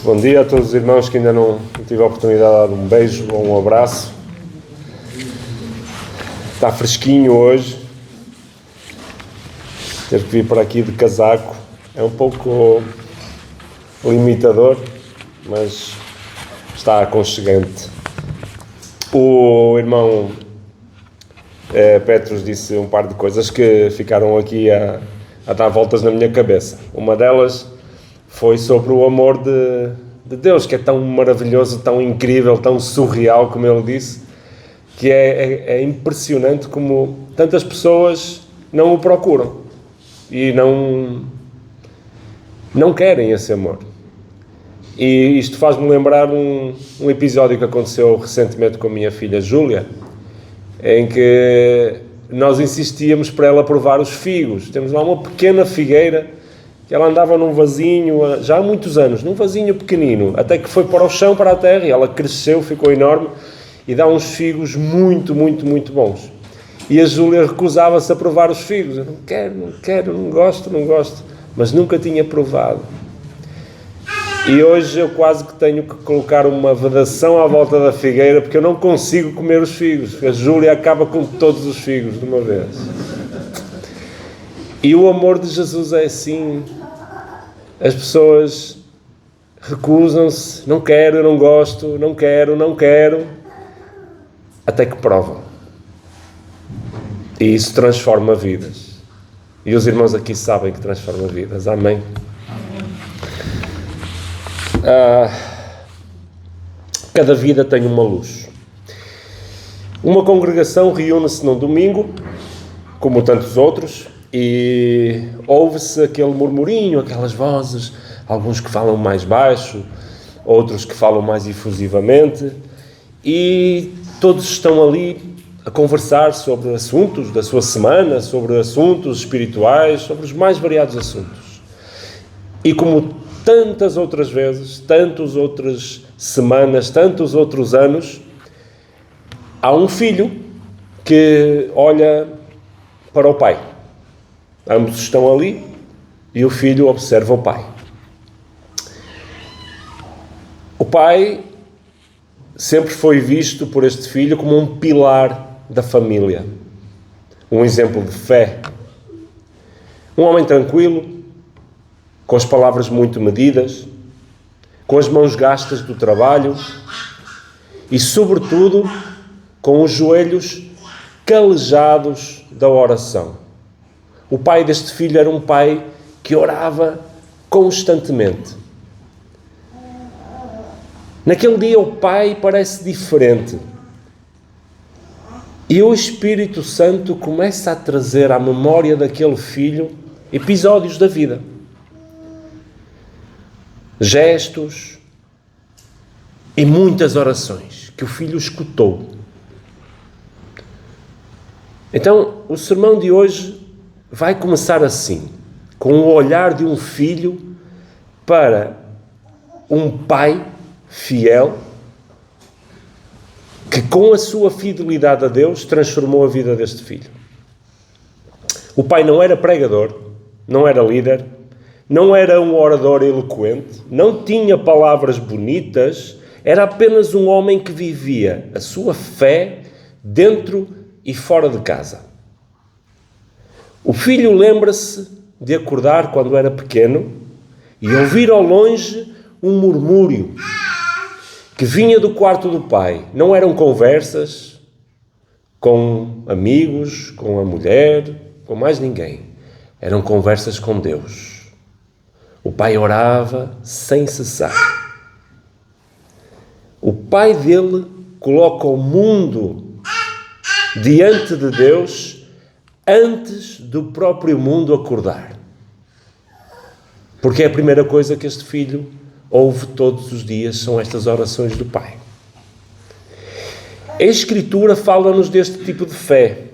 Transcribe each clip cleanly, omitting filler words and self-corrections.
Bom dia a todos os irmãos que ainda não tive a oportunidade de dar um beijo ou um abraço. Está fresquinho hoje. Ter que vir para aqui de casaco é um pouco limitador, mas está aconchegante. O irmão Petros disse um par de coisas que ficaram aqui a dar voltas na minha cabeça. Uma delas foi sobre o amor de Deus, que é tão maravilhoso, tão incrível, tão surreal, como ele disse, que é impressionante como tantas pessoas não o procuram e não querem esse amor. E isto faz-me lembrar um episódio que aconteceu recentemente com a minha filha Júlia, em que nós insistíamos para ela provar os figos. Temos lá uma pequena figueira que ela andava num vasinho, já há muitos anos, num vasinho pequenino, até que foi para o chão, para a terra, e ela cresceu, ficou enorme, e dá uns figos muito, muito, muito bons. E a Júlia recusava-se a provar os figos. Eu não quero, não gosto, mas nunca tinha provado. E hoje eu quase que tenho que colocar uma vedação à volta da figueira, porque eu não consigo comer os figos. A Júlia acaba com todos os figos de uma vez. E o amor de Jesus é assim. As pessoas recusam-se, não quero, não gosto, não quero, até que provam. E isso transforma vidas. E os irmãos aqui sabem que transforma vidas. Amém? Cada vida tem uma luz. Uma congregação reúne-se num domingo, como tantos outros, e ouve-se aquele murmurinho, aquelas vozes, alguns que falam mais baixo, outros que falam mais efusivamente, e todos estão ali a conversar sobre assuntos da sua semana, sobre assuntos espirituais, sobre os mais variados assuntos. E como tantas outras vezes, tantas outras semanas, tantos outros anos, há um filho que olha para o pai. Ambos estão ali e o filho observa o pai. O pai sempre foi visto por este filho como um pilar da família, um exemplo de fé. Um homem tranquilo, com as palavras muito medidas, com as mãos gastas do trabalho e, sobretudo, com os joelhos calejados da oração. O pai deste filho era um pai que orava constantemente. Naquele dia o pai parece diferente. E o Espírito Santo começa a trazer à memória daquele filho episódios da vida. Gestos e muitas orações que o filho escutou. Então, o sermão de hoje vai começar assim, com o olhar de um filho para um pai fiel que, com a sua fidelidade a Deus, transformou a vida deste filho. O pai não era pregador, não era líder, não era um orador eloquente, não tinha palavras bonitas, era apenas um homem que vivia a sua fé dentro e fora de casa. O filho lembra-se de acordar quando era pequeno e ouvir ao longe um murmúrio que vinha do quarto do pai. Não eram conversas com amigos, com a mulher, com mais ninguém. Eram conversas com Deus. O pai orava sem cessar. O pai dele coloca o mundo diante de Deus antes do próprio mundo acordar. Porque é a primeira coisa que este filho ouve todos os dias, são estas orações do pai. A Escritura fala-nos deste tipo de fé.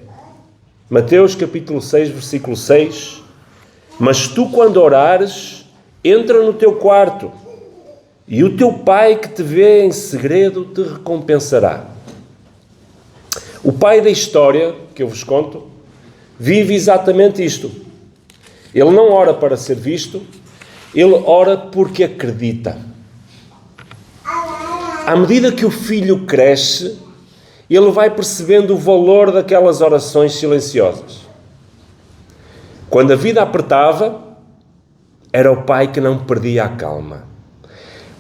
Mateus capítulo 6, versículo 6. Mas tu, quando orares, entra no teu quarto, e o teu pai que te vê em segredo te recompensará. O pai da história que eu vos conto vive exatamente isto. Ele não ora para ser visto, ele ora porque acredita. À medida que o filho cresce, ele vai percebendo o valor daquelas orações silenciosas. Quando a vida apertava, era o pai que não perdia a calma.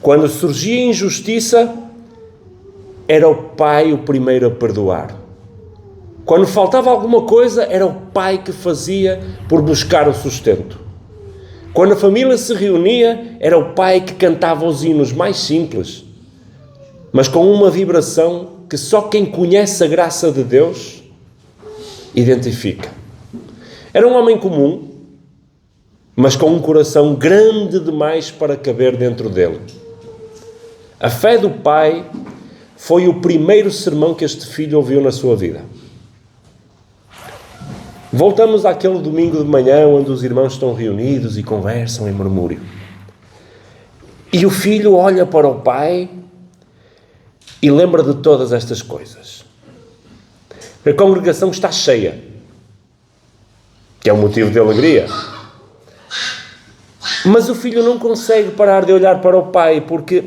Quando surgia injustiça, era o pai o primeiro a perdoar. Quando faltava alguma coisa, era o pai que fazia por buscar o sustento. Quando a família se reunia, era o pai que cantava os hinos mais simples, mas com uma vibração que só quem conhece a graça de Deus identifica. Era um homem comum, mas com um coração grande demais para caber dentro dele. A fé do pai foi o primeiro sermão que este filho ouviu na sua vida. Voltamos àquele domingo de manhã onde os irmãos estão reunidos e conversam em murmúrio. E o filho olha para o pai e lembra de todas estas coisas. A congregação está cheia, que é um motivo de alegria. Mas o filho não consegue parar de olhar para o pai, porque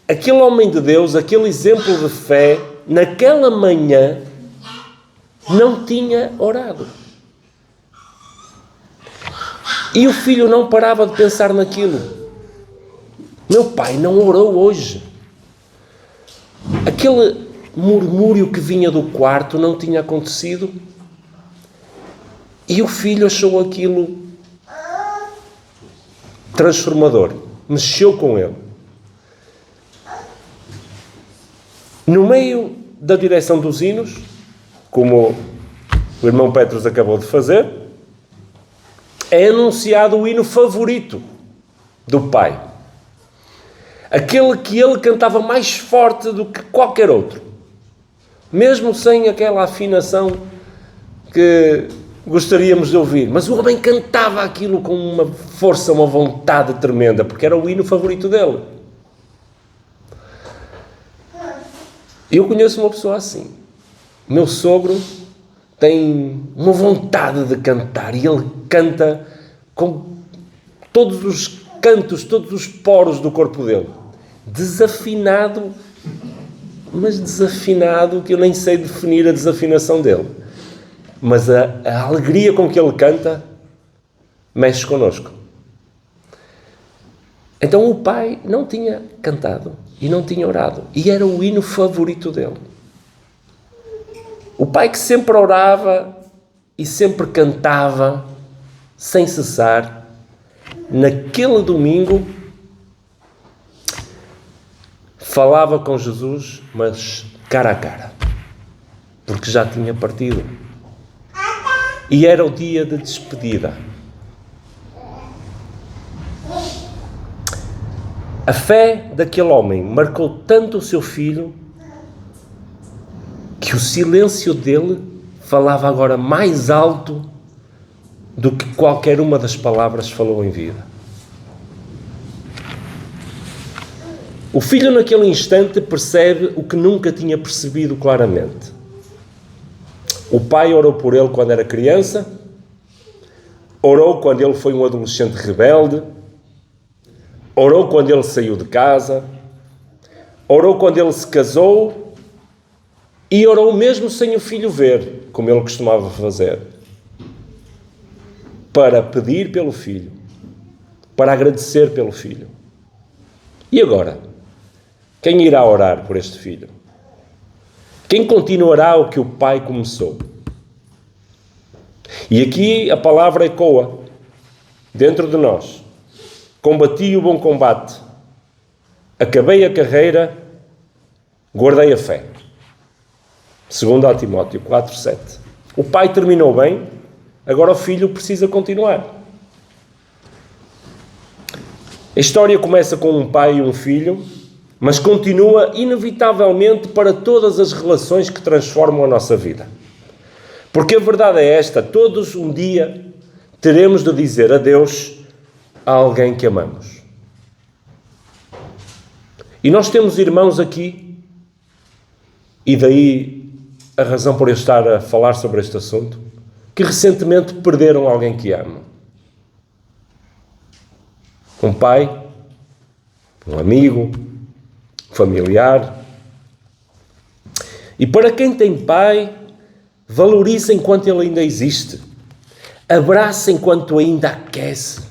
aquele homem de Deus, aquele exemplo de fé, naquela manhã, não tinha orado. E o filho não parava de pensar naquilo. Meu pai não orou hoje. Aquele murmúrio que vinha do quarto não tinha acontecido. E o filho achou aquilo transformador. Mexeu com ele. No meio da direção dos hinos, como o irmão Petros acabou de fazer, é anunciado o hino favorito do pai. Aquele que ele cantava mais forte do que qualquer outro. Mesmo sem aquela afinação que gostaríamos de ouvir. Mas o homem cantava aquilo com uma força, uma vontade tremenda, porque era o hino favorito dele. Eu conheço uma pessoa assim. Meu sogro tem uma vontade de cantar e ele canta com todos os cantos, todos os poros do corpo dele. Desafinado, mas desafinado que eu nem sei definir a desafinação dele. Mas a alegria com que ele canta mexe connosco. Então o pai não tinha cantado e não tinha orado. E era o hino favorito dele. O pai que sempre orava e sempre cantava, sem cessar, naquele domingo, falava com Jesus, mas cara a cara, porque já tinha partido. E era o dia de despedida. A fé daquele homem marcou tanto o seu filho que o silêncio dele falava agora mais alto do que qualquer uma das palavras falou em vida. O filho naquele instante percebe o que nunca tinha percebido claramente. O pai orou por ele quando era criança, orou quando ele foi um adolescente rebelde, orou quando ele saiu de casa, orou quando ele se casou e orou mesmo sem o filho ver, como ele costumava fazer, para pedir pelo filho, para agradecer pelo filho. E agora? Quem irá orar por este filho? Quem continuará o que o pai começou? E aqui a palavra ecoa dentro de nós. Combati o bom combate, acabei a carreira, guardei a fé. 2 Timóteo 4:7. O pai terminou bem, agora o filho precisa continuar. A história começa com um pai e um filho, mas continua inevitavelmente para todas as relações que transformam a nossa vida. Porque a verdade é esta: todos um dia teremos de dizer adeus a alguém que amamos. E nós temos irmãos aqui, e daí a razão por eu estar a falar sobre este assunto, que recentemente perderam alguém que amam. Um pai, um amigo, familiar. E para quem tem pai, valorize enquanto ele ainda existe. Abraça enquanto ainda aquece.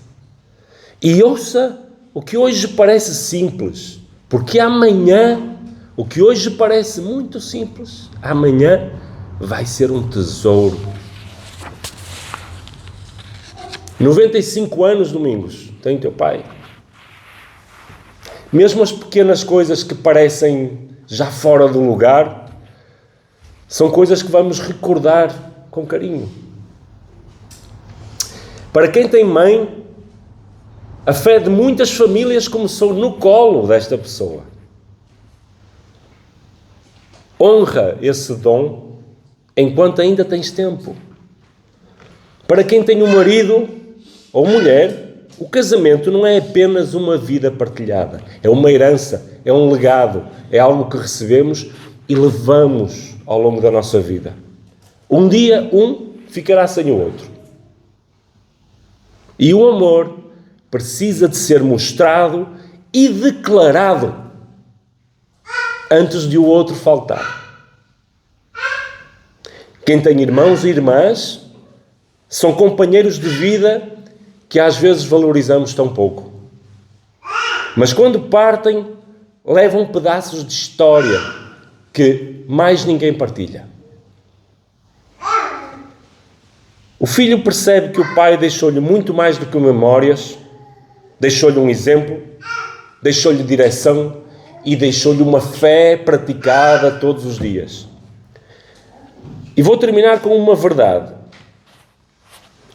E ouça o que hoje parece simples, porque amanhã, o que hoje parece muito simples, amanhã vai ser um tesouro. 95 anos, Domingos, tem teu pai. Mesmo as pequenas coisas que parecem já fora do lugar, são coisas que vamos recordar com carinho. Para quem tem mãe, a fé de muitas famílias começou no colo desta pessoa. Honra esse dom enquanto ainda tens tempo. Para quem tem um marido ou mulher, o casamento não é apenas uma vida partilhada. É uma herança, é um legado, é algo que recebemos e levamos ao longo da nossa vida. Um dia, um ficará sem o outro. E o amor precisa de ser mostrado e declarado antes de o outro faltar. Quem tem irmãos e irmãs são companheiros de vida que às vezes valorizamos tão pouco. Mas quando partem, levam pedaços de história que mais ninguém partilha. O filho percebe que o pai deixou-lhe muito mais do que memórias, deixou-lhe um exemplo, deixou-lhe direção e deixou-lhe uma fé praticada todos os dias. E vou terminar com uma verdade.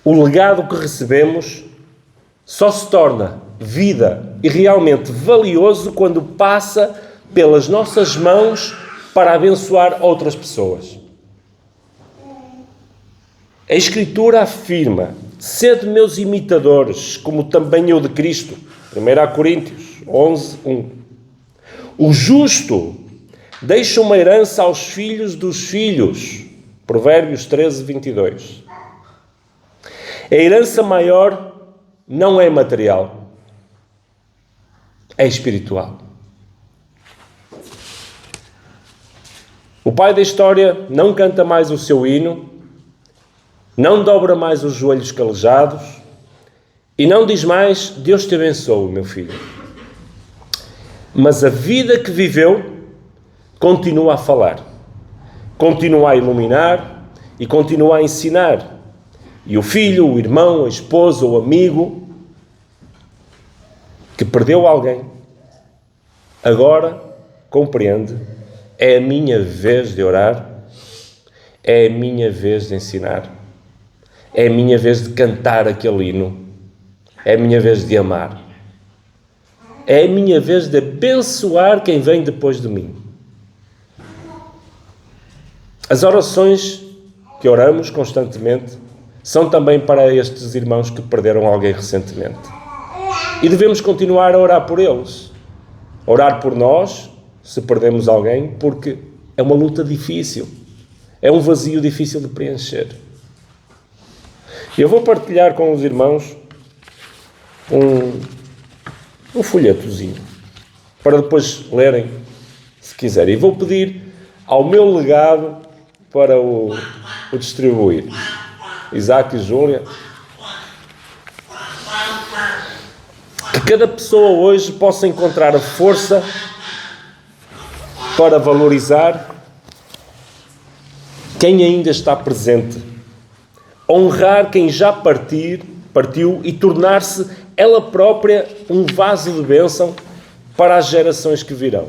O legado que recebemos só se torna vida e realmente valioso quando passa pelas nossas mãos para abençoar outras pessoas. A Escritura afirma: sede meus imitadores, como também eu de Cristo. 1 Coríntios 11, 1. O justo deixa uma herança aos filhos dos filhos. Provérbios 13, 22. A herança maior não é material, é espiritual. O pai da história não canta mais o seu hino, não dobra mais os joelhos calejados e não diz mais: Deus te abençoe, meu filho. Mas a vida que viveu continua a falar, continua a iluminar e continua a ensinar. E o filho, o irmão, a esposa, o amigo que perdeu alguém, agora compreende: é a minha vez de orar, é a minha vez de ensinar, é a minha vez de cantar aquele hino, é a minha vez de amar, é a minha vez de abençoar quem vem depois de mim. As orações que oramos constantemente são também para estes irmãos que perderam alguém recentemente. E devemos continuar a orar por eles. Orar por nós, se perdemos alguém, porque é uma luta difícil. É um vazio difícil de preencher. Eu vou partilhar com os irmãos um folhetozinho, para depois lerem, se quiserem. E vou pedir ao meu legado para o distribuir. Isaac e Júlia. Que cada pessoa hoje possa encontrar a força para valorizar quem ainda está presente, honrar quem já partiu e tornar-se ela própria um vaso de bênção para as gerações que virão.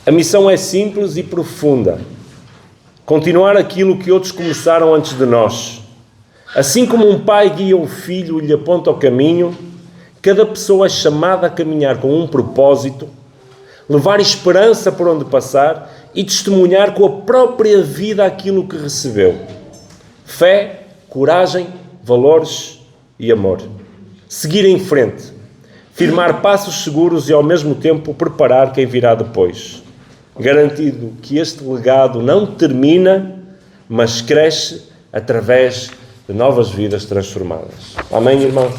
A missão é simples e profunda. Continuar aquilo que outros começaram antes de nós. Assim como um pai guia o filho e lhe aponta o caminho, cada pessoa é chamada a caminhar com um propósito, levar esperança por onde passar e testemunhar com a própria vida aquilo que recebeu. Fé, coragem, valores e amor. Seguir em frente, firmar passos seguros e ao mesmo tempo preparar quem virá depois. Garantido que este legado não termina, mas cresce através de novas vidas transformadas. Amém, irmão?